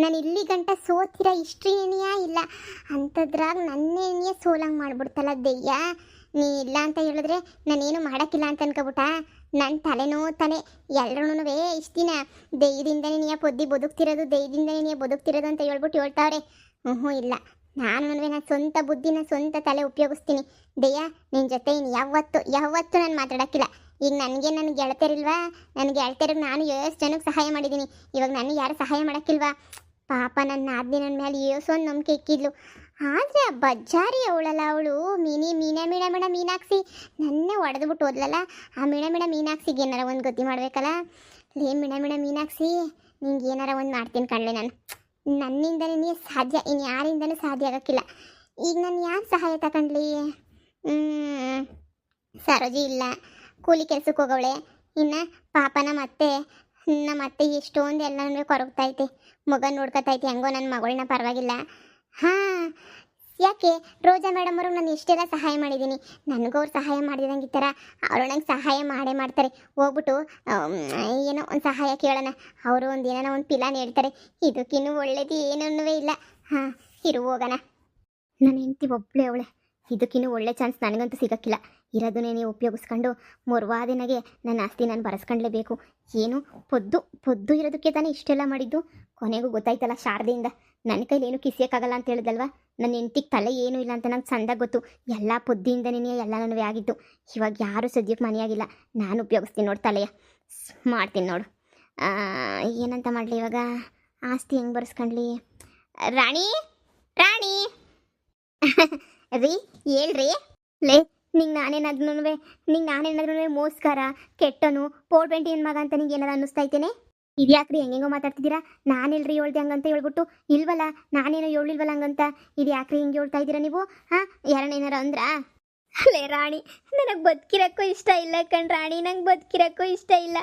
ನಾನು ಇಲ್ಲಿ ಗಂಟ ಸೋತಿರ ಹಿಸ್ಟ್ರಿನೇನಿಯಾ ಇಲ್ಲ ಅಂಥದ್ರಾಗ ನನ್ನೇನಿಯೇ ಸೋಲಂಗೆ ಮಾಡ್ಬಿಡ್ತಲ್ಲ ದೆಯ್ಯ. ನೀ ಇಲ್ಲ ಅಂತ ಹೇಳಿದ್ರೆ ನಾನೇನು ಮಾಡೋಕ್ಕಿಲ್ಲ ಅಂತ ಅನ್ಕೊಬಿಟ್ಟ. ನನ್ನ ತಲೆನೋ ತಾನೆ ಎಲ್ಲರೂ ಇಷ್ಟು ದಿನ ದೆಯ್ಯದಿಂದನೇ ನೀ ಪೊದ್ದಿ ಬದುಕ್ತಿರೋದು, ದೆಯ್ಯದಿಂದನೇ ನೀ ಬದುಕ್ತಿರೋದು ಅಂತ ಹೇಳ್ತಾವ್ರೆ. ಇಲ್ಲ, ನಾನು ನನ್ನ ಸ್ವಂತ ಬುದ್ಧಿನ ಸ್ವಂತ ತಲೆ ಉಪಯೋಗಿಸ್ತೀನಿ. ದೆಯ್ಯ, ನಿನ್ನ ಜೊತೆ ಇನ್ನು ಯಾವತ್ತೂ ನಾನು ಮಾತಾಡೋಕ್ಕಿಲ್ಲ. ಈಗ ನನ್ನ ಗೆಳತಿಯರಿಲ್ವಾ? ನನ್ನ ಗೆಳತಿಯರಿಗೆ ನಾನು ಎಷ್ಟು ಜನಕ್ಕೆ ಸಹಾಯ ಮಾಡಿದ್ದೀನಿ. ಇವಾಗ ನಾನು ಯಾರು ಸಹಾಯ ಮಾಡೋಕ್ಕಿಲ್ವಾ? ಪಾಪ ನನ್ನ ಆದ್ನಿ ನನ್ನ ಮೇಲೆ ಏಸೊಂದು ನಂಬಿಕೆ ಇಕ್ಕಿದ್ಲು. ಆದರೆ ಆ ಬಜ್ಜಾರಿ ಅವಳಲ್ಲ, ಅವಳು ಮೀನಾಕ್ಷಿ ನನ್ನೇ ಹೊಡೆದ್ಬಿಟ್ಟು ಹೋದ್ಲಲ್ಲ. ಆ ಮೀನಾಕ್ಷಿಗೆ ಏನಾರ ಒಂದು ಗತಿ ಮಾಡಬೇಕಲ್ಲ. ಲೇ ಮೀನಾಕ್ಷಿ, ನಿಂಗೆ ಏನಾರ ಒಂದು ಮಾಡ್ತೀನಿ ಕಣ್ಲೆ ನಾನು. ನನ್ನಿಂದನೇ ಸಾಧ್ಯ, ಇನ್ನು ಯಾರಿಂದನೂ ಸಾಧ್ಯ ಆಗೋಕ್ಕಿಲ್ಲ. ಈಗ ನಾನು ಯಾರು ಸಹಾಯ ತಗೊಂಡ್ಲಿ? ಸರೋಜಿ ಇಲ್ಲ, ಕೂಲಿ ಕೆಲ್ಸಕ್ಕೆ ಹೋಗವಳೆ. ಇನ್ನು ಪಾಪ ನಮ್ಮ ಅತ್ತೆ ಎಷ್ಟೊಂದು ಎಲ್ಲನೂ ಕೊರಗ್ತೈತೆ, ಮಗ ನೋಡ್ಕೊತೈತೆ. ಹೆಂಗೋ ನನ್ನ ಮಗಳನ್ನ ಪರವಾಗಿಲ್ಲ. ಹಾಂ, ಯಾಕೆ ರೋಜಾ ಮೇಡಮ್ ಅವ್ರಿಗೆ ನಾನು ಎಷ್ಟೆಲ್ಲ ಸಹಾಯ ಮಾಡಿದ್ದೀನಿ. ನನಗೂ ಅವ್ರು ಸಹಾಯ ಮಾಡಿದಂಗೆ ಈ ಥರ ಅವರು ನಂಗೆ ಸಹಾಯ ಮಾಡ್ತಾರೆ. ಹೋಗ್ಬಿಟ್ಟು ಏನೋ ಒಂದು ಸಹಾಯ ಕೇಳೋಣ, ಅವರು ಒಂದು ಏನೋ ಒಂದು ಪಿಲಾನ್ ಹೇಳ್ತಾರೆ. ಇದಕ್ಕಿನ್ನೂ ಒಳ್ಳೇದು ಏನೂ ಇಲ್ಲ. ಹಾಂ, ಇರು ಹೋಗೋಣ. ನನ್ನ ಹೆಂಡತಿ ಒಬ್ಬಳೇ ಅವಳೆ, ಇದಕ್ಕಿನ್ನೂ ಒಳ್ಳೆ ಚಾನ್ಸ್ ನನಗಂತೂ ಸಿಗೋಕ್ಕಿಲ್ಲ. ಇರೋದನ್ನೇ ಉಪಯೋಗಿಸ್ಕೊಂಡು ಮೊರ್ವಾದಿನಾಗೆ ನನ್ನ ಆಸ್ತಿ ನಾನು ಬರೆಸ್ಕೊಂಡ್ಲೇಬೇಕು. ಏನು ಪೊದ್ದು ಇರೋದಕ್ಕೆ ತಾನೇ ಇಷ್ಟೆಲ್ಲ ಮಾಡಿದ್ದು. ಕೊನೆಗೂ ಗೊತ್ತಾಯ್ತಲ್ಲ ಶಾರದೆಯಿಂದ ನನ್ನ ಕೈಲಿ ಏನು ಕಿಸಿಯೋಕ್ಕಾಗಲ್ಲ ಅಂತ ಹೇಳಿದಲ್ವ. ನನ್ನ ಹೆಂಡತಿಗೆ ತಲೆ ಏನೂ ಇಲ್ಲ ಅಂತ ನಂಗೆ ಚಂದ ಗೊತ್ತು. ಎಲ್ಲ ಪೊದ್ದಿಯಿಂದನೇ ಎಲ್ಲನೂ ಆಗಿದ್ದು. ಇವಾಗ ಯಾರೂ ಸದ್ಯಕ್ಕೆ ಮನೆಯಾಗಿಲ್ಲ. ನಾನು ಉಪಯೋಗಿಸ್ತೀನಿ ನೋಡು, ತಲೆಯ ಮಾಡ್ತೀನಿ ನೋಡು. ಏನಂತ ಮಾಡಲಿ ಇವಾಗ? ಆಸ್ತಿ ಹೆಂಗೆ ಬರೆಸ್ಕೊಂಡ್ಲಿ? ರಾಣಿ ರೀ, ಹೇಳ್ರಿ. ಲೇ, ನಿಂಗೆ ನಾನೇನಾದ್ರೂ ಮೋಸ್ಕರ ಕೆಟ್ಟನು ಪೋರ್ಬೆಂಟಿ ಏನು ಮಗ ಅಂತ ನಿಂಗೆ ಏನಾರು ಅನ್ನಿಸ್ತಾಯ್ತೇನೆ? ಇದ್ಯಾಕ್ರಿ ಹೆಂಗೆಂಗೋ ಮಾತಾಡ್ತಿದ್ದೀರಾ? ನಾನೆಲ್ರಿ ಹೇಳ್ದೆ ಹಂಗಂತ ಹೇಳ್ಬಿಟ್ಟು? ಇಲ್ವಲ್ಲ, ನಾನೇನೋ ಹೇಳಿಲ್ವಲ್ಲ ಹಂಗಂತ. ಇದು ಯಾಕ್ರಿ ಹಿಂಗೆ ಹೇಳ್ತಾ ಇದ್ದೀರಾ ನೀವು? ಹಾಂ, ಯಾರನ್ನೇನಾರು ಅಂದ್ರಾ? ಅಲ್ಲೇ ರಾಣಿ, ನನಗೆ ಬದುಕಿರೋಕ್ಕೂ ಇಷ್ಟ ಇಲ್ಲ ರಾಣಿ, ನಂಗೆ ಬದುಕಿರೋಕ್ಕೂ ಇಷ್ಟ ಇಲ್ಲ.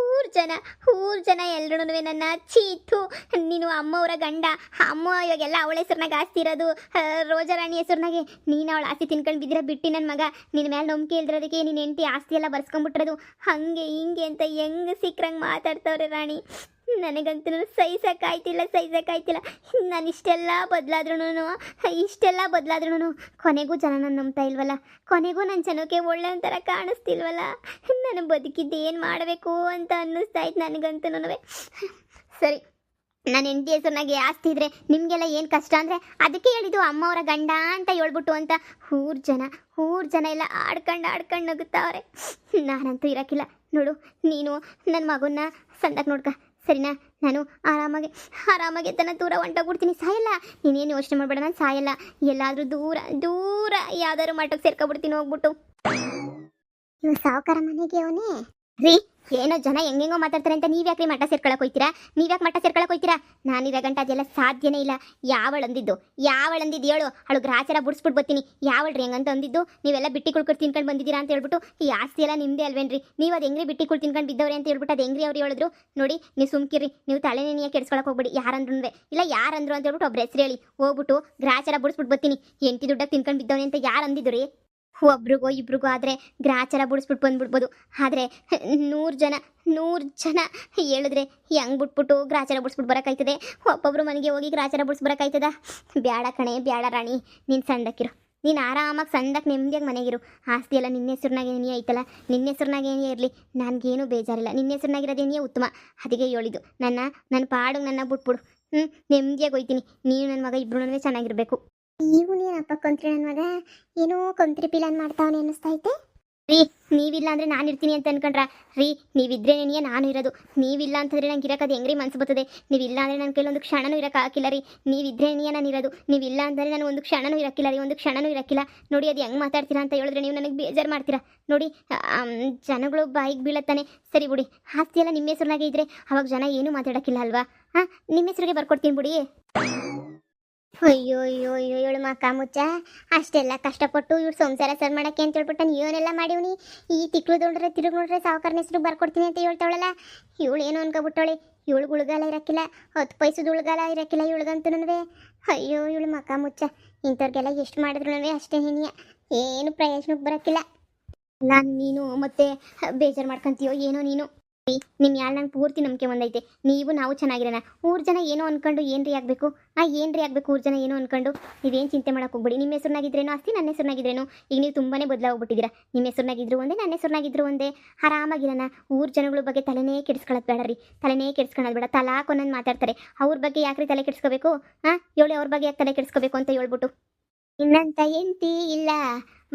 ಊರು ಜನ ಎಲ್ಲರೂ ನನ್ನ ಚೀತು, ನೀನು ಅಮ್ಮವರ ಗಂಡ, ಅಮ್ಮ ಇವಾಗೆಲ್ಲ ಅವಳ ಹೆಸ್ರನಾಗ ಆಸ್ತಿ ಇರೋದು, ರೋಜಾ ರಾಣಿ ಹೆಸ್ರನಾಗೆ. ನೀನು ಅವಳ ಆಸ್ತಿ ತಿನ್ಕೊಂಡು ಬಿದ್ದಿರ ಬಿಟ್ಟು ನನ್ನ ಮಗ ನಿನ್ನ ಮೇಲೆ ನಂಬಿಕೆ ಇಲ್ದಿರೋದಕ್ಕೆ ನಿನ್ನ ಹೆಂಡತಿ ಆಸ್ತಿ ಎಲ್ಲ ಬರ್ಸ್ಕೊಂಡ್ಬಿಟ್ಟಿರೋದು. ಹಾಗೆ ಹಿಂಗೆ ಅಂತ ಹೆಂಗೆ ಸಿಕ್ಕರಂಗೆ ಮಾತಾಡ್ತವ್ರೆ ರಾಣಿ. ನನಗಂತೂ ಸಹಿಸೋಕ್ಕಾಯ್ತಿಲ್ಲ. ನಾನು ಇಷ್ಟೆಲ್ಲ ಬದಲಾದ್ರೂ ಕೊನೆಗೂ ಜನ ನನ್ನ ನಂಬ್ತಾ ಇಲ್ವಲ್ಲ. ಕೊನೆಗೂ ನನ್ನ ಜನಕ್ಕೆ ಒಳ್ಳೆ ಒಂಥರ ಕಾಣಿಸ್ತಿಲ್ವಲ್ಲ. ನಾನು ಬದುಕಿದ್ದೇನು ಮಾಡಬೇಕು ಅಂತ ಅನ್ನಿಸ್ತಾಯ್ತು ನನಗಂತೂ. ಸರಿ, ನನ್ನ ಹೆಂಡತಿ ಹೆಸರಿನಾಗೆ ಆಸ್ತಿ ಇದ್ರೆ ನಿಮಗೆಲ್ಲ ಏನು ಕಷ್ಟ ಅಂದರೆ ಅದಕ್ಕೆ ಹೇಳಿದ್ದು ಅಮ್ಮವರ ಗಂಡ ಅಂತ ಹೇಳ್ಬಿಟ್ಟು ಅಂತ. ಊರು ಜನ ಎಲ್ಲ ಆಡ್ಕೊಂಡು ನಗುತ್ತಾವ್ರೆ. ನಾನಂತೂ ಇರೋಕ್ಕಿಲ್ಲ ನೋಡು. ನೀನು ನನ್ನ ಮಗನ್ನ ಸಂದಕ್ಕೆ ನೋಡ್ಕ, ಸರಿನಾ? ನಾನು ಆರಾಮಾಗಿ ತನ್ನ ದೂರ ಹೊಂಟೋಗ್ಬಿಡ್ತೀನಿ. ಸಾಯಲ್ಲ, ನೀನೇನು ಯೋಚನೆ ಮಾಡಬೇಡ, ನಾನು ಸಾಯಲ್ಲ. ಎಲ್ಲಾದರೂ ದೂರ ಯಾವ್ದಾದ್ರು ಮಠಕ್ಕೆ ಸೇರ್ಕೊಬಿಡ್ತೀನಿ ಹೋಗ್ಬಿಟ್ಟು. ಇವ್ ಸಾವುಕಾರ ಮನೆಗೆ ಅವನೇ ರೀ. ಏನೋ ಜನ ಹೆಂಗೆಂಗೋ ಮಾತಾಡ್ತಾರೆ ಅಂತ ನೀವ್ಯಾಕ್ರಿ ಮಠ ಸೇರ್ಕೊಳಕ್ಕೆ ಹೋಯ್ತೀರಾ? ನಾನಿರೋ ಗಂಟ ಅದೆಲ್ಲ ಸಾಧ್ಯನೇ ಇಲ್ಲ. ಯಾವಳಂದಿದ್ದು ಹೇಳು? ಅವಳು ಗ್ರಾಚಾರ ಬಿಡಿಸ್ಬಿಟ್ಟು ಬರ್ತೀನಿ. ಯಾವಳ್ರಿ ಹೆಂಗಂತ ಅಂದಿದ್ದು? ನೀವೆಲ್ಲ ಬಿಟ್ಟಿ ಕುಳ್ಕೊಂಡು ತಿನ್ಕೊಂಡು ಬಂದಿದ್ದೀರಾ ಅಂತ ಹೇಳ್ಬಿಟ್ಟು ಈ ಆಸ್ತಿ ಎಲ್ಲ ನಿಮ್ಮದೇ ಅಲ್ವೇನ್ರಿ? ನೀವು ಅದು ಹೆಂಗ್ರಿ ಬಿಟ್ಟಿ ಕುಳ್ ತಿನ್ಕೊಂಡು ಬಿದ್ದವ್ರೆ ಅಂತ ಹೇಳ್ಬಿಟ್ಟು ಅದು ಹೆಂಗ್ರಿ ಅವ್ರು ಹೇಳಿದ್ರು? ನೋಡಿ, ನೀವು ಸುಮ್ಕಿರಿ, ನೀವು ತಲೆನೇನಿಯ ಕೆಡ್ಸ್ಕೊಳಕ್ಕೆ ಹೋಗ್ಬಿಡಿ. ಯಾರಂದ್ರು ಅಂತ ಹೇಳ್ಬಿಟ್ಟು ಒಬ್ರು ಹೆಸ್ರು ಹೇಳಿ ಹೋಗ್ಬಿಟ್ಟು ಗ್ರಾಚಾರ ಬಿಡಿಸ್ಬಿಟ್ಟು ಬರ್ತೀನಿ. ಎಂಟಿ ದುಡ್ಡಾಗ ತಿನ್ಕೊಂಡು ಬಿದ್ದವನೆ ಅಂತ ಯಾರು ಅಂದಿದ್ದು ರೀ? ಒಬ್ರಿಗೋ ಇಬ್ರಿಗೋ ಆದರೆ ಗ್ರಾಚಾರ ಬಿಡಿಸ್ಬಿಟ್ಟು ಬಂದ್ಬಿಡ್ಬೋದು. ಆದರೆ 100 ಜನ ಹೇಳಿದ್ರೆ ಹೆಂಗೆ ಬಿಟ್ಬಿಟ್ಟು ಗ್ರಾಚಾರ ಬಿಡಿಸ್ಬಿಟ್ಟು ಬರೋಕ್ಕಾಯ್ತದೆ? ಒಬ್ಬೊಬ್ರು ಮನೆಗೆ ಹೋಗಿ ಗ್ರಾಚಾರ ಬಿಡಿಸ್ ಬರೋಕ್ಕಾಯ್ತದ? ಬ್ಯಾಡ ಕಣೆ, ಬ್ಯಾಡ ರಾಣಿ. ನೀನು ಸಣ್ಣಕ್ಕಿರು, ನೀನು ಆರಾಮಾಗಿ ಸಣ್ಣಕ್ಕೆ ನೆಮ್ಮದಿಯಾಗಿ ಮನೆಗಿರು. ಆಸ್ತಿ ಎಲ್ಲ ನಿನ್ನ ಹೆಸ್ರನಾಗೇನೇ ಐತಲ್ಲ, ನಿನ್ನ ಹೆಸ್ರನಾಗೇನೇ ಇರಲಿ, ನನಗೇನು ಬೇಜಾರಿಲ್ಲ. ನಿನ್ನ ಹೆಸ್ರನಾಗಿರೋದೇನೇ ಉತ್ತಮ. ಅದಕ್ಕೆ ಹೇಳಿದ್ದು ನನ್ನ ಪಾಡು ನನ್ನ ಬಿಟ್ಬಿಡು. ನೆಮ್ಮದಿಯಾಗಿ ಹೋಯ್ತೀನಿ. ನೀನು ನನ್ನ ಮಗ ಇಬ್ಬರು ಚೆನ್ನಾಗಿರಬೇಕು. ನೀನಪ್ಪ ಕೊಂತ್ರಿ ನನ್ನ ಮಗ ಏನೋ ಕೊಂತ್ರಿ ಪಿಲಾನ್ ಮಾಡ್ತಾವನೆ ಅನ್ನಿಸ್ತೈತೆ ರೀ. ನೀವಿಲ್ಲ ಅಂದರೆ ನಾನು ಇರ್ತೀನಿ ಅಂತ ಅನ್ಕೊಂಡ್ರ ರೀ? ನೀವಿದ್ರೆ ನೆನೆಯೇ ನಾನು ಇರೋದು. ನೀವಿಲ್ಲ ಅಂತಂದರೆ ನಂಗೆ ಇರೋದು ಹೆಂಗ್ರಿ ಮನಸ್ಸು ಬರ್ತದೆ? ನೀವಿಲ್ಲ ಅಂದರೆ ನನ್ನ ಕೈಲೊಂದು ಕ್ಷಣನೂ ಇರೋಕ್ಕಾಗಿಲ್ಲ ರೀ. ನೀವಿದ್ರೆ ನೆನೆಯೇ ನಾನು ಇರೋದು. ನೀವಿಲ್ಲ ಅಂದರೆ ನಾನು ಒಂದು ಕ್ಷಣನೂ ಇರೋಕ್ಕಿಲ್ಲ. ನೋಡಿ, ಅದು ಹೆಂಗೆ ಮಾತಾಡ್ತೀರಾ ಅಂತ ಹೇಳಿದ್ರೆ ನೀವು ನನಗೆ ಬೇಜಾರು ಮಾಡ್ತೀರಾ. ನೋಡಿ, ಜನಗಳು ಬಾಯಿಗೆ ಬೀಳತ್ತಾನೆ. ಸರಿ ಬಿಡಿ, ಆಸ್ತಿ ಎಲ್ಲ ನಿಮ್ಮ ಹೆಸ್ರನಾಗೆ ಇದ್ದರೆ ಅವಾಗ ಜನ ಏನೂ ಮಾತಾಡೋಕ್ಕಿಲ್ಲ ಅಲ್ವಾ? ಹಾಂ, ನಿಮ್ಮ ಹೆಸ್ರಿಗೆ ಬರ್ಕೊಡ್ತೀನಿ ಬಿಡಿ. ಅಯ್ಯೋ ಇವಳು ಮಕ್ಕ ಮುಚ್ಚ ಅಷ್ಟೆಲ್ಲ ಕಷ್ಟಪಟ್ಟು ಇವ್ರು ಸಂಸಾರ ಸರ್ ಮಾಡೋಕ್ಕೆ ಅಂತ ಹೇಳ್ಬಿಟ್ಟು ನಾನು ಇವನೆಲ್ಲ ಮಾಡಿವ್ನಿ. ಈ ತಿಕ್ಳು ತಿರುಗಿ ನೋಡ್ರೆ ಸಾವುಕಾರನ ಹೆಸರು ಬರ್ಕೊಡ್ತೀನಿ ಅಂತ ಹೇಳ್ತಾವಳಲ್ಲ. ಇವಳು ಏನು ಅನ್ಕೊಬಿಟ್ಟವಳೆ? ಇವಳು ಉಳ್ಗಾಲ ಇರೋಕ್ಕಿಲ್ಲ, 10 ಪೈಸದ ಉಳ್ಗಾಲ ಇರೋಕ್ಕಿಲ್ಲ ಇವಳಿಗಂತೂ. ಅಯ್ಯೋ ಇವಳು ಮಕ್ಕ ಮುಚ್ಚ, ಇಂಥವ್ರಿಗೆಲ್ಲ ಎಷ್ಟು ಮಾಡಿದ್ರು ಅಷ್ಟೇ ಹಿನಿಯ, ಏನು ಪ್ರಯೋಜನಕ್ಕೆ ಬರೋಕ್ಕಿಲ್ಲ. ನಾನು ನೀನು ಮತ್ತೆ ಬೇಜಾರು ಮಾಡ್ಕೊಂತೀಯೋ ಏನೋ ನೀನು. ನಿಮ್ಮ ಯಾಳು ನಂಗೆ ಪೂರ್ತಿ ನಂಬಿಕೆ ಒಂದೈತೆ. ನೀವು ನಾವು ಚೆನ್ನಾಗಿರೋಣ. ಊರು ಜನ ಏನೋ ಅನ್ಕೊಂಡು ಏನ್ರಿ ಆಗಬೇಕು, ಏನ್ರಿ ಆಗಬೇಕು ಊರು ಜನ ಏನೋ ಅನ್ಕೊಂಡು. ನೀವೇನು ಚಿಂತೆ ಮಾಡಕ್ಕೆ ಹೋಗ್ಬೇಡಿ. ನಿಮ್ಮ ಹೆಸರಿನಾಗಿದ್ರೇನೋ ಆಸ್ತಿ, ನನ್ನ ಹೆಸರಿನಾಗಿದ್ರೇನೋ. ಈಗ ನೀವು ತುಂಬಾ ಬದಲಾಗ್ಬಿಟ್ಟಿದ್ದೀರಾ. ನಿಮ್ಮ ಹೆಸರಿನಾಗಿದ್ರು ಒಂದೇ, ನನ್ನ ಹೆಸರಿನಾಗಿದ್ರು ಒಂದೇ. ಆರಾಮಾಗಿರೋಣ. ಊರು ಜನಗಳ ಬಗ್ಗೆ ತಲೆನೇ ಕೆಡಿಸ್ಕೊಳ್ಳೋದು ಬೇಡ ರೀ. ತಲೆನೇ ಕೆಡಿಸ್ಕೊಳ್ಳೋದು ಬೇಡ. ತಲಾಕೊಂದೊಂದು ಮಾತಾಡ್ತಾರೆ. ಅವ್ರ ಬಗ್ಗೆ ಯಾಕ್ರಿ ತಲೆ ಕೆಡಿಸ್ಕೋಬೇಕು? ಹೇಳಿ, ಅವ್ರ ಬಗ್ಗೆ ಯಾಕೆ ತಲೆ ಕೆಡಿಸ್ಕೋಬೇಕು ಅಂತ ಹೇಳ್ಬಿಟ್ಟು. ಇನ್ನಂತ ಎಂತಿ ಇಲ್ಲ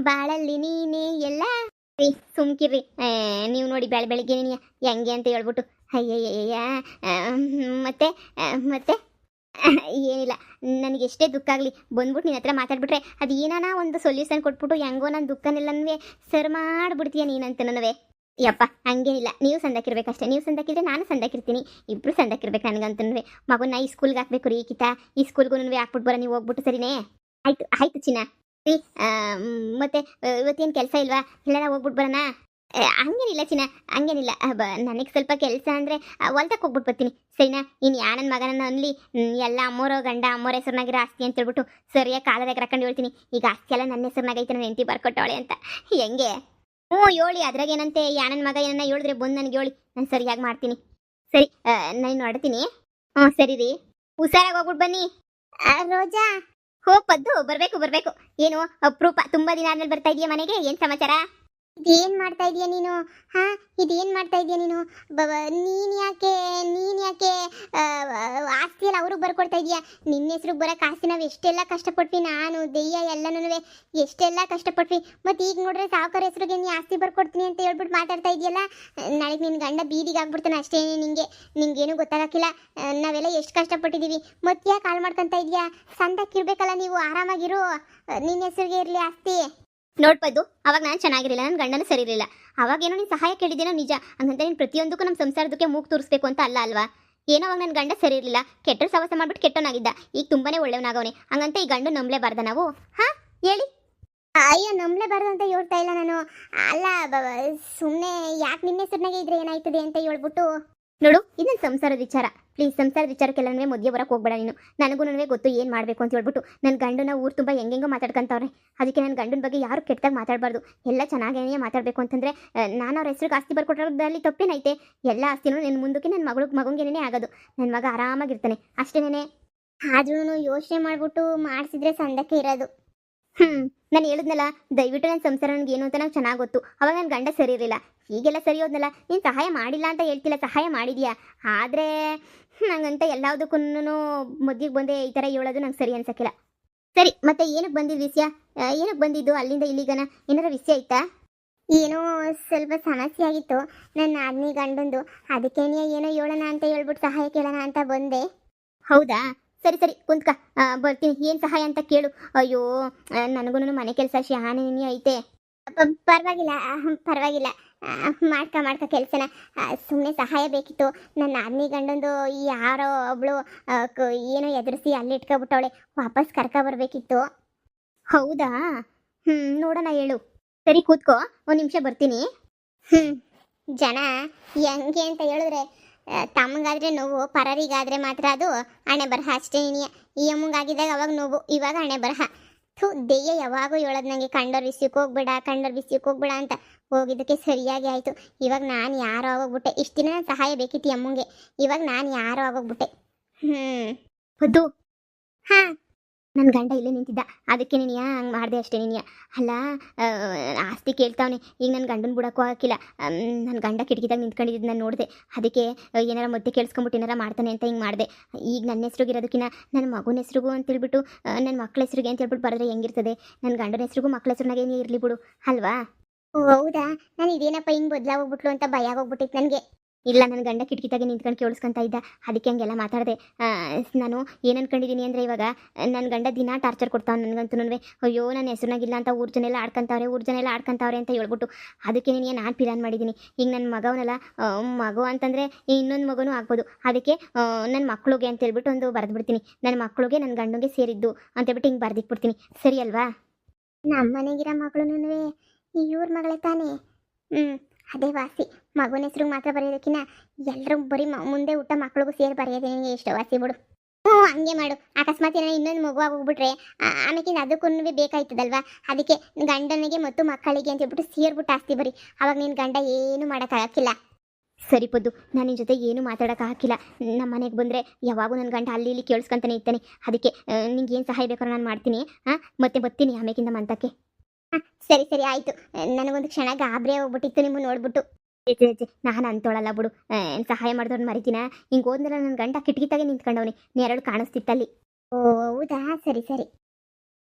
ಬಾಳಲ್ಲಿ ನೀನೇ ಎಲ್ಲ. ಸುಮ್ಕಿರ್ರಿ. ನೀವು ನೋಡಿ ಬೆಳಿಗ್ಗೆ ನೀನು ಹೆಂಗೆ ಅಂತ ಹೇಳ್ಬಿಟ್ಟು. ಅಯ್ಯಯ್ಯಯ್ಯ. ಮತ್ತೆ ಮತ್ತೆ ಏನಿಲ್ಲ. ನನಗೆ ಎಷ್ಟೇ ದುಃಖ ಆಗಲಿ ಬಂದ್ಬಿಟ್ಟು ನಿನ್ನ ಹತ್ರ ಮಾತಾಡ್ಬಿಟ್ರೆ ಅದು ಏನಾನ ಒಂದು ಸೊಲ್ಯೂಷನ್ ಕೊಟ್ಬಿಟ್ಟು ಹೆಂಗೋ ನನ್ನ ದುಃಖನೆಲ್ಲನೂ ಸರ್ ಮಾಡಿಬಿಡ್ತೀಯ ನೀನಂತ ನನವೇ. ಯಪ್ಪ ಹಂಗೇನಿಲ್ಲ. ನೀವು ಸಂದಕ್ಕಿರ್ಬೇಕಷ್ಟೇ. ನೀವು ಸಂದಕ್ಕಿದ್ರೆ ನಾನು ಸಂದಕ್ಕಿರ್ತೀನಿ. ಇಬ್ಬರು ಸಂದಕ್ಕಿರ್ಬೇಕು ನನಗಂತನೂ. ಮಗುನ ಈ ಸ್ಕೂಲ್ಗೆ ಹಾಕ್ಬೇಕು ರೀ ಕಿತ. ಈ ಸ್ಕೂಲ್ಗೂ ಹಾಕ್ಬಿಟ್ಟು ಬರೋ ನೀವು ಹೋಗ್ಬಿಟ್ಟು ಸರಿನೇ. ಆಯ್ತು ಆಯ್ತು ಚಿನ್ನ. ಮತ್ತೆ ಇವತ್ತೇನು ಕೆಲಸ ಇಲ್ವಾ? ಎಲ್ಲಾರ ಹೋಗ್ಬಿಟ್ಟು ಬರೋಣ? ಹಂಗೇನಿಲ್ಲ ಚಿನ್ನ, ಹಂಗೇನಿಲ್ಲ. ನನಗೆ ಸ್ವಲ್ಪ ಕೆಲಸ ಅಂದರೆ ಹೊಲ್ದಕ್ಕೆ ಹೋಗ್ಬಿಟ್ಟು ಬರ್ತೀನಿ ಸರಿನಾ. ಇನ್ನು ನನ್ನ ಮಗನನ್ನ ಅನ್ಲಿ ಎಲ್ಲ ಅಮ್ಮೋರೋ ಗಂಡ ಅಮ್ಮೋರ ಹೆಸರಿನಾಗಿರೋ ಆಸ್ತಿ ಅಂತ ಹೇಳ್ಬಿಟ್ಟು ಸರಿಯಾಗಿ ಕಾಲದಾಗ ಹಾಕೊಂಡು ಹೇಳ್ತೀನಿ. ಈಗ ಆಸ್ತಿ ಎಲ್ಲ ನನ್ನ ಹೆಸರಿನಾಗೈತೆ, ನನ್ನ ಹೆಂಡತಿ ಬರ್ಕೊಟ್ಟವಳೆ ಅಂತ. ಹೆಂಗೆ? ಹೇಳಿ. ಅದ್ರಾಗೇನಂತೆ ನನ್ನ ಮಗ ಏನನ್ನ ಹೇಳಿದ್ರೆ ಬಂದು ನನಗೆ ಹೇಳಿ, ನಾನು ಸರಿಯಾಗಿ ಮಾಡ್ತೀನಿ. ಸರಿ, ನಾನು ಹೊಡ್ತೀನಿ. ಸರಿ ರೀ. ಹುಷಾರಾಗಿ ಹೋಗ್ಬಿಟ್ಟು ಬನ್ನಿ. ರೋಜಾ ಪದ್ದು ಬರ್ಬೇಕು. ಏನು ಅಪರೂಪ, ತುಂಬಾ ದಿನ ಆದ್ಮೇಲೆ ಬರ್ತಾ ಇದೀಯ ಮನೆಗೆ? ಏನ್ ಸಮಾಚಾರ? ಇದೇನ್ ಮಾಡ್ತಾ ಇದೀಯ ನೀನು? ಇದೇನ್ ಮಾಡ್ತಾ ಇದೀಯ ನೀನು? ನೀನ್ ಯಾಕೆ ಆಸ್ತಿ ಎಲ್ಲ ಅವ್ರಿಗೆ ಬರ್ಕೊಡ್ತಾ ಇದೀಯ? ನಿನ್ನ ಹೆಸ್ರಿಗೆ ಬರೋಕೆ ಆಸ್ತಿ ನಾವು ಎಷ್ಟೆಲ್ಲ ಕಷ್ಟಪಟ್ವಿ, ನಾನು ದೆಯ್ಯ ಎಲ್ಲನೂ ಎಷ್ಟೆಲ್ಲ ಕಷ್ಟಪಟ್ವಿ. ಮತ್ತೆ ಈಗ ನೋಡ್ರೆ ಸಾವುಕಾರ ಹೆಸ್ರಿಗೆ ನೀ ಆಸ್ತಿ ಬರ್ಕೊಡ್ತೀನಿ ಅಂತ ಹೇಳ್ಬಿಟ್ಟು ಮಾತಾಡ್ತಾ ಇದೆಯಲ್ಲ. ನಾಳೆಗೆ ನಿನ್ನ ಗಂಡ ಬೀದಿಗೆ ಆಗ್ಬಿಡ್ತಾನೆ ಅಷ್ಟೇ. ನಿಂಗೇನು ಗೊತ್ತಾಗಕ್ಕಿಲ್ಲ. ನಾವೆಲ್ಲ ಎಷ್ಟು ಕಷ್ಟಪಟ್ಟಿದ್ದೀವಿ. ಮತ್ತೆ ಯಾಕೆ ಹಾಳು ಮಾಡ್ಕೊತಾ ಇದೆಯಾ? ಸಂದಕ್ಕಿರ್ಬೇಕಲ್ಲ ನೀವು. ಆರಾಮಾಗಿರು. ನಿನ್ನ ಹೆಸ್ರಿಗೆ ಇರಲಿ ಆಸ್ತಿ. ನೋಡ್ಬೋದು, ಅವಾಗ ನಾನು ಚೆನ್ನಾಗಿರಲಿಲ್ಲ, ನನ್ನ ಗಂಡನೂ ಸರಿ ಇರಲಿಲ್ಲ. ಅವಾಗೇನೋ ನೀನು ಸಹಾಯ ಕೇಳಿದ್ದೇನೋ ನಿಜ. ಹಂಗಂತ ನೀನು ಪ್ರತಿಯೊಂದಕ್ಕೂ ನಮ್ಮ ಸಂಸಾರದಕ್ಕೆ ಮೂಗು ತೋರಿಸ್ಬೇಕು ಅಂತ ಅಲ್ವಾ? ಏನೋ ಅವಾಗ ನನ್ನ ಗಂಡ ಸರಿ ಇರಲಿಲ್ಲ, ಕೆಟ್ಟ ಸವಾಸ ಮಾಡ್ಬಿಟ್ಟು ಕೆಟ್ಟವನಾಗಿದ್ದ. ಈಗ ತುಂಬಾನೇ ಒಳ್ಳೆಯವನಾಗವನೆ. ಹಂಗಂತ ಈ ಗಂಡು ನಂಬಲೇಬಾರ್ದ ನಾವು? ಹೇಳಿ. ಅಯ್ಯೋ, ನಂಬಲೇಬಾರ್ದು ಅಂತ ಹೇಳ್ತಾ ಇಲ್ಲ ನಾನು. ಅಲ್ಲ ಸುಮ್ಮನೆ ಯಾಕೆ ನಿನ್ನ ಹೆಸರಿನಾಗೆ ಇದ್ರೆ ಏನಾಯ್ತದೆ ಅಂತ ಹೇಳ್ಬಿಟ್ಟು. ನೋಡು, ಇದನ್ನ ಸಂಸಾರದ ವಿಚಾರ. ಪ್ಲೀಸ್, ಸಂಸಾರದ ವಿಚಾರಕ್ಕೆಲ್ಲನೂ ಮಧ್ಯೆ ಬರಕ್ಕೆ ಹೋಗ್ಬೇಡ ನೀನು. ನನಗೂ ಗೊತ್ತು ಏನು ಮಾಡಬೇಕು ಅಂತ ಹೇಳ್ಬಿಟ್ಟು. ನನ್ನ ಗಂಡನ ಊರು ತುಂಬ ಹೆಂಗೆಂಗೋ ಮಾತಾಡ್ಕೊಂತವ್ರೆ. ಅದಕ್ಕೆ ನನ್ನ ಗಂಡನ ಬಗ್ಗೆ ಯಾರು ಕೆಟ್ಟದಾಗ ಮಾತಾಡಬಾರ್ದು. ಎಲ್ಲ ಚೆನ್ನಾಗೇನೇ ಮಾತಾಡಬೇಕು ಅಂತಂದರೆ ನಾನು ಅವ್ರ ಹೆಸ್ರಿಗೆ ಆಸ್ತಿ ಬರ್ಕೊಟ್ಟೋದ್ರಲ್ಲಿ ತಪ್ಪೇನೈತೆ? ಎಲ್ಲ ಆಸ್ತಿನೂ ನನ್ನ ಮುಂದಕ್ಕೆ ನನ್ನ ಮಗಂಗೇನೇ ಆಗೋದು. ನನ್ನ ಮಗ ಆರಾಮಾಗಿರ್ತಾನೆ ಅಷ್ಟೇನೇ. ಆದ್ರೂ ಯೋಚನೆ ಮಾಡಿಬಿಟ್ಟು ಮಾಡಿಸಿದ್ರೆ ಸಂದಕ್ಕೆ ಇರೋದು. ನಾನು ಹೇಳಿದ್ನಲ್ಲ, ದಯವಿಟ್ಟು ನನ್ನ ಸಂಸಾರ ನನಗೆ ಏನು ಅಂತ ನಂಗೆ ಚೆನ್ನಾಗಿ ಗೊತ್ತು. ಅವಾಗ ನನ್ನ ಗಂಡ ಸರಿ ಇರಲಿಲ್ಲ. ಈಗೆಲ್ಲ ಸರಿ ಹೋದ್ನಲ್ಲ. ನೀನು ಸಹಾಯ ಮಾಡಿಲ್ಲ ಅಂತ ಹೇಳ್ತಿಲ್ಲ, ಸಹಾಯ ಮಾಡಿದ್ಯಾ. ಆದರೆ ನಂಗಂತ ಎಲ್ಲದಕ್ಕೂ ಮದ್ದಿಗೆ ಬಂದೆ ಈ ಥರ ಹೇಳೋದು ನಂಗೆ ಸರಿ ಅನ್ಸಕ್ಕಿಲ್ಲ. ಸರಿ, ಮತ್ತೆ ಏನಕ್ಕೆ ಬಂದಿದ್ದು ವಿಷಯ? ಏನಕ್ಕೆ ಬಂದಿದ್ದು ಅಲ್ಲಿಂದ ಇಲ್ಲಿಗನ? ಏನಾರ ವಿಷಯ ಆಯ್ತಾ? ಏನೋ ಸ್ವಲ್ಪ ಸಮಸ್ಯೆ ಆಗಿತ್ತು ನನ್ನ ಆದ್ಮಿ ಗಂಡಂದು. ಅದಕ್ಕೇನೆ ಏನೋ ಹೇಳೋಣ ಅಂತ ಹೇಳ್ಬಿಟ್ಟು ಸಹಾಯ ಕೇಳೋಣ ಅಂತ ಬಂದೆ. ಹೌದಾ? ಸರಿ ಕುಂತ್ಕ, ಬರ್ತೀನಿ. ಏನು ಸಹಾಯ ಅಂತ ಕೇಳು. ಅಯ್ಯೋ, ನನಗೂ ಮನೆ ಕೆಲಸ ಶಾನೆ ಐತೆ. ಪರವಾಗಿಲ್ಲ ಮಾಡ್ಕ ಕೆಲಸನ. ಸುಮ್ಮನೆ ಸಹಾಯ ಬೇಕಿತ್ತು. ನನ್ನ ಆದ್ಮಿ ಗಂಡಂದು ಯಾರೋ ಒಬ್ಳು ಏನೋ ಎದುರಿಸಿ ಅಲ್ಲಿ ಇಟ್ಕೊಬಿಟ್ಟವಳೆ. ವಾಪಸ್ ಕರ್ಕೊಬರ್ಬೇಕಿತ್ತು. ಹೌದಾ? ನೋಡೋಣ, ಹೇಳು. ಸರಿ ಕೂತ್ಕೋ, ಒಂದು ನಿಮಿಷ ಬರ್ತೀನಿ. ಜನ ಹೆಂಗೆ ಅಂತ ಹೇಳಿದ್ರೆ, ತಮ್ಮಗಾದ್ರೆ ನೋವು, ಪರರಿಗಾದ್ರೆ ಮಾತ್ರ ಅದು ಹಣೆ ಬರಹ ಅಷ್ಟೇ. ಈ ಅಮ್ಮಂಗಾಗಿದ್ದಾಗ ಅವಾಗ ನೋವು, ಇವಾಗ ಹಣೆ ಬರಹ. ದೆಯ್ಯ ಯಾವಾಗೂ ಹೇಳೋದು ನನಗೆ, ಕಂಡೋರ್ ವಿಷಯಕ್ಕೆ ಹೋಗ್ಬೇಡ ಅಂತ. ಹೋಗಿದ್ದಕ್ಕೆ ಸರಿಯಾಗಿ ಆಯಿತು. ಇವಾಗ ನಾನು ಯಾರೋ ಆಗೋಗ್ಬಿಟ್ಟೆ. ಇಷ್ಟು ದಿನ ನಾನು ಸಹಾಯ ಬೇಕಿತ್ತು ಈ ಅಮ್ಮಂಗೆ. ಇವಾಗ ನಾನು ಯಾರೋ ಆಗೋಗ್ಬಿಟ್ಟೆ. ಹೌದು. ನನ್ನ ಗಂಡ ಇಲ್ಲೇ ನಿಂತಿದ್ದ, ಅದಕ್ಕೆ ನೀನು ಹಂಗೆ ಮಾಡಿದೆ ಅಷ್ಟೇ. ನೀನು ಅಲ್ಲ, ಆಸ್ತಿ ಕೇಳ್ತಾವನೆ. ಈಗ ನನ್ನ ಗಂಡನ ಬಿಡೋಕ್ಕೂ ಹಾಕಿಲ್ಲ. ನನ್ನ ಗಂಡ ಕಿಟಕಿದಾಗ ನಿಂತ್ಕೊಂಡಿದ್ದು ನಾನು ನೋಡಿದೆ. ಅದಕ್ಕೆ ಏನಾರ ಮತ್ತೆ ಕೇಳಿಸ್ಕೊಂಬಿಟ್ಟು ಏನಾರ ಮಾಡ್ತಾನೆ ಅಂತ ಹಿಂಗೆ ಮಾಡಿದೆ. ಈಗ ನನ್ನ ಹೆಸ್ರಿಗಿರೋದಕ್ಕಿಂತ ನನ್ನ ಮಗನ ಹೆಸ್ರಿಗೂ ಅಂತೇಳ್ಬಿಟ್ಟು, ನನ್ನ ಮಕ್ಳ ಹೆಸ್ರಿಗೆ ಅಂತ ಹೇಳ್ಬಿಟ್ಟು ಬರೆದ್ರೆ ಹೆಂಗಿರ್ತದೆ? ನನ್ನ ಗಂಡನ ಹೆಸ್ರಿಗೂ ಮಕ್ಳ ಹೆಸ್ರಿನಾಗೇನೇ ಇರಲಿ ಬಿಡು ಅಲ್ವಾ? ಹೌದಾ? ನಾನು ಇದೇನಪ್ಪ ಹಿಂಗೆ ಬದಲಾಗೋಗ್ಬಿಟ್ಲು ಅಂತ ಭಯ ಆಗೋಗ್ಬಿಟ್ಟಿತ್ತು ನನಗೆ. ಇಲ್ಲ, ನನ್ನ ಗಂಡ ಕಿಟಕಿತಾಗೆ ನಿಂತ್ಕೊಂಡು ಕೇಳಿಸ್ಕೊಂತ ಇದ್ದ, ಅದಕ್ಕೆ ಹಂಗೆಲ್ಲ ಮಾತಾಡಿದೆ. ನಾನು ಏನು ಅನ್ಕೊಂಡಿದ್ದೀನಿ ಅಂದರೆ, ಇವಾಗ ನನ್ನ ಗಂಡ ದಿನ ಟಾರ್ಚರ್ ಕೊಡ್ತಾವೆ ನನಗಂತೂ. ಅಯ್ಯೋ, ನನ್ನ ಹೆಸರಿನಾಗಿಲ್ಲ ಅಂತ ಊರು ಜನ ಎಲ್ಲ ಆಡ್ಕೊಂತವ್ರೆ ಅಂತ ಹೇಳ್ಬಿಟ್ಟು, ಅದಕ್ಕೆ ನಾನು ಪ್ಲಾನ್ ಮಾಡಿದ್ದೀನಿ. ಈಗ ನನ್ನ ಮಗವನ್ನೆಲ್ಲ ಮಗು ಅಂತಂದರೆ ಇನ್ನೊಂದು ಮಗನೂ ಆಗ್ಬೋದು. ಅದಕ್ಕೆ ನನ್ನ ಮಕ್ಳಿಗೆ ಅಂತ ಹೇಳ್ಬಿಟ್ಟು ಒಂದು ಬರೆದ್ಬಿಡ್ತೀನಿ. ನನ್ನ ಮಕ್ಳಿಗೆ ನನ್ನ ಗಂಡಂಗೆ ಸೇರಿದ್ದು ಅಂತೇಳ್ಬಿಟ್ಟು ಹಿಂಗೆ ಬರೆದಿಟ್ಬಿಡ್ತೀನಿ. ಸರಿ ಅಲ್ವಾ? ನಮ್ಮ ಮನೆಗಿರೋ ಮಗಳು ಇವ್ರ ಮಗಳೇ ತಾನೇ. ಅದೇ ವಾಸಿ. ಮಗುನ ಹೆಸ್ರಿಗೆ ಮಾತ್ರ ಬರೆಯೋದಕ್ಕಿಂತ ಎಲ್ಲರೂ ಬರೀ ಮುಂದೆ ಊಟ ಮಕ್ಳಿಗೂ ಸೇರಿ ಬರೆಯೋದೇ ನಿನಗೆ ಎಷ್ಟು ವಾಸಿ ಬಿಡು. ಹಂಗೆ ಮಾಡು. ಅಕಸ್ಮಾತ್ ಏನೋ ಇನ್ನೊಂದು ಮಗು ಆಗೋಗ್ಬಿಟ್ರೆ ಆಮೇಲೆ ಅದಕ್ಕೂ ಬೇಕಾಯ್ತದಲ್ವಾ? ಅದಕ್ಕೆ ಗಂಡನಿಗೆ ಮತ್ತು ಮಕ್ಕಳಿಗೆ ಅಂತ ಹೇಳ್ಬಿಟ್ಟು ಸೇರ್ಬಿಟ್ಟು ಆಸ್ತಿ ಬರೀ. ಅವಾಗ ನಿನ್ನ ಗಂಡ ಏನು ಮಾಡೋಕ್ಕಾಗಕ್ಕಿಲ್ಲ. ಸರಿ ಪದ್ದು, ನಾನು ನಿನ್ನ ಜೊತೆ ಏನು ಮಾತಾಡೋಕೆ ಹಾಕಿಲ್ಲ. ನಮ್ಮ ಮನೆಗೆ ಬಂದರೆ ಯಾವಾಗೂ ನನ್ನ ಗಂಟ ಅಲ್ಲಿ ಇಲ್ಲಿ ಕೇಳಿಸ್ಕೊಂತಾನೆ ಇರ್ತಾನೆ. ಅದಕ್ಕೆ ನಿಂಗೆ ಏನು ಸಹಾಯ ಬೇಕಾದ್ರೂ ನಾನು ಮಾಡ್ತೀನಿ. ಮತ್ತೆ ಬರ್ತೀನಿ ಆಮೇಕಿಂದ ಮಂತಕ್ಕೆ. ಸರಿ ಸರಿ ಆಯಿತು. ನನಗೊಂದು ಕ್ಷಣ ಗಾಬರಿ ಹೋಗ್ಬಿಟ್ಟಿತ್ತು ನಿಮ್ಮನ್ನು ನೋಡ್ಬಿಟ್ಟು. ನಾನು ಅಂತೋಳಲ್ಲ ಬಿಡು. ಸಹಾಯ ಮಾಡಿದವ್ರು ಮರಿತೀನ. ಹಿಂಗೆ ಹೋದ್ಮೇಲೆ ನನ್ನ ಗಂಟ ಕಿಟಕಿ ತಾಗೆ ನಿಂತ್ಕೊಂಡವನಿ. ನೆರಳು ಕಾಣಿಸ್ತಿತ್ತಲ್ಲಿ. ಓ ಹೌದಾ, ಸರಿ ಸರಿ.